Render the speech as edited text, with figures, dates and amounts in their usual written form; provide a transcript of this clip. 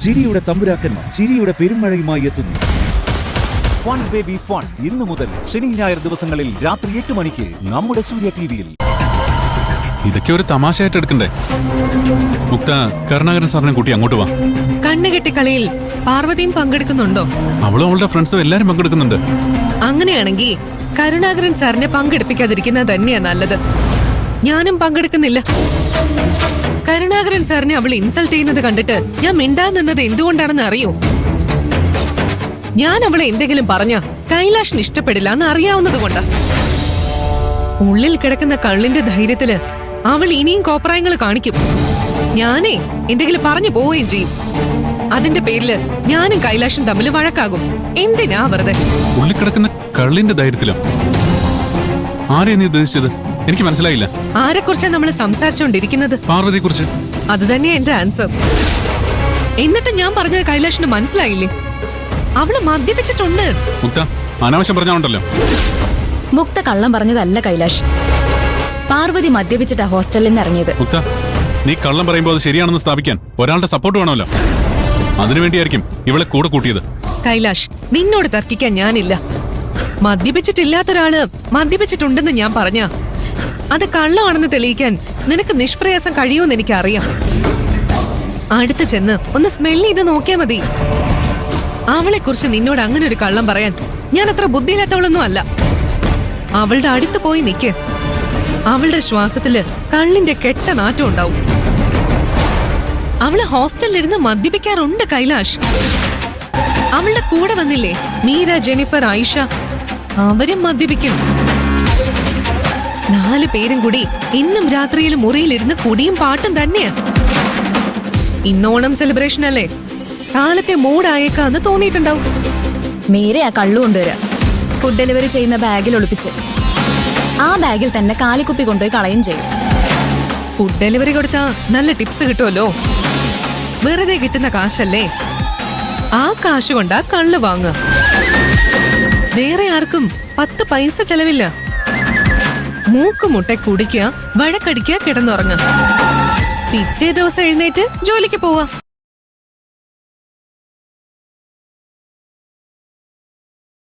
ചിരിയുടെ തമ്പുരാക്കന്മാർ ചിരിയുടെ പെരുമഴയുമായി എത്തുന്നു. ഫൺ ബേബി ഫൺ ഇന്നു മുതൽ ശനി ഞായർ ദിവസങ്ങളിൽ രാത്രി 8 മണിക്ക് നമ്മുടെ സൂര്യ ടിവിയിൽ. ഇതൊക്കെ ഒരു തമാശയായിട്ട് എടുക്കണ്ടേ? മുക്ത കരുണാകരൻ സാറിനെ കൂട്ടി അങ്ങോട്ട് വാ. കണ്ണുകെട്ടി കളിയിൽ പാർവതിയും പങ്കെടുക്കുന്നുണ്ടോ? അവളും അവളുടെ ഫ്രണ്ട്സും എല്ലാരും പങ്കെടുക്കുന്നുണ്ട്. അങ്ങനെയാണെങ്കിൽ കരുണാകരൻ സാറിനെ പങ്കെടുപ്പിക്കാതിരിക്കുന്നത് തന്നെയാ നല്ലത്. ഞാനും പങ്കെടുക്കുന്നില്ല. കരുണാകരൻ സാറിനെ അവൾ ഇൻസൾട്ട് ചെയ്യുന്നത് കണ്ടിട്ട് ഞാൻ മിണ്ടാൻ നിന്നത് എന്തുകൊണ്ടാണെന്ന് അറിയോ? ഞാൻ അവളെ എന്തെങ്കിലും പറഞ്ഞ കൈലാഷിന് ഇഷ്ടപ്പെടില്ല എന്ന് അറിയാവുന്നത് കൊണ്ടാ. ഉള്ളിൽ കിടക്കുന്ന കള്ളിന്റെ ധൈര്യത്തില് അവൾ ഇനിയും കോപ്രായങ്ങൾ കാണിക്കും. ഞാനേ എന്തെങ്കിലും പറഞ്ഞു പോവുകയും ചെയ്യും. അതിന്റെ പേരില് ഞാനും കൈലാഷും തമ്മിൽ വഴക്കാകും. എന്തിനാ വെറുതെ? ഉള്ളിൽ കിടക്കുന്ന കള്ളിന്റെ ധൈര്യത്തിലോ? ആരെയാ നീ ഉദ്ദേശിച്ചത്? എനിക്ക് മനസ്സിലായില്ല. ആരെക്കുറിച്ചാ നമ്മൾ സംസാരിച്ചുകൊണ്ടിരിക്കുന്നത്? പാർവതിയെ കുറിച്ച്. അത് തന്നെയാ എന്റെ ആൻസർ. എന്നിട്ട് ഞാൻ പറഞ്ഞത് കൈലാഷിന് മനസ്സിലായില്ലേ? അവള് മദ്യപിച്ചിട്ടുണ്ട്. മുക്ത അനാവശ്യം പറഞ്ഞാണ്ടല്ലോ. മുക്ത കള്ളം പറഞ്ഞതല്ല കൈലാഷ്. പാർവതി മദ്യപിച്ചിട്ടാ ഹോസ്റ്റലിൽ നിന്ന് ഇറങ്ങിയത്. മുക്ത നീ കള്ളം പറയുമ്പോൾ അത് ശരിയാണെന്ന് സ്ഥാപിക്കാൻ ഒരാളുടെ സപ്പോർട്ട് വേണമല്ലോ. അതിനുവേണ്ടിയായിരിക്കും ഇവളെ കൂടെ കൂട്ടിയത്. കൈലാഷ്, നിന്നോട് തർക്കിക്കാൻ ഞാനില്ല. മദ്യപിച്ചിട്ടില്ലാത്തൊരാള് മദ്യപിച്ചിട്ടുണ്ടെന്ന് ഞാൻ പറഞ്ഞ അത് കള്ളമാണെന്ന് തെളിയിക്കാൻ നിനക്ക് നിഷ്പ്രയാസം കഴിയുമെന്ന് എനിക്കറിയാം. അടുത്ത് ചെന്ന് ഒന്ന് സ്മെല്ല് ചെയ്ത് നോക്കിയാ മതി. അവളെ കുറിച്ച് നിന്നോട് അങ്ങനെ ഒരു കള്ളം പറയാൻ ഞാൻ അത്ര ബുദ്ധിയില്ലാത്തവളൊന്നും അല്ല. അവളുടെ അടുത്ത് പോയി നിക്ക്. അവളുടെ ശ്വാസത്തില് കള്ളിന്റെ കെട്ട നാറ്റം ഉണ്ടാവും. അവള് ഹോസ്റ്റലിലിരുന്ന് മദ്യപിക്കാറുണ്ട് കൈലാഷ്. അവളുടെ കൂടെ വന്നില്ലേ മീര, ജെനിഫർ, ആയിഷ, അവരും മദ്യപിക്കും. 4 പേരും കൂടി ഇന്നും രാത്രിയിൽ മുറിയിലിരുന്ന് കുടിയും പാട്ടും തന്നെയാ. ഇന്നോണം സെലിബ്രേഷൻ അല്ലേ, കാലത്തെ മൂടായേക്കാന്ന് തോന്നിയിട്ടുണ്ടാവും. മീരയാ കള്ളു കൊണ്ടുവരാ. ഫുഡ് ഡെലിവറി ചെയ്യുന്ന ബാഗിൽ ഒളിപ്പിച്ച് ആ ബാഗിൽ തന്നെ കാലിക്കുപ്പി കൊണ്ടുപോയി കളയും ചെയ്യും. ഫുഡ് ഡെലിവറി കൊടുത്താ നല്ല ടിപ്സ് കിട്ടുമല്ലോ. വെറുതെ കിട്ടുന്ന കാശല്ലേ, ആ കാശ് കൊണ്ടാ കള്ള് വാങ്ങുക. വേറെ ആർക്കും 10 പൈസ ചെലവില്ല. മൂക്കുമുട്ട കുടിക്കുക, വഴക്കടിക്കുക, കിടന്നുറങ്ങുക. പിറ്റേ ദിവസം എഴുന്നേറ്റ് ജോലിക്ക് പോവാ.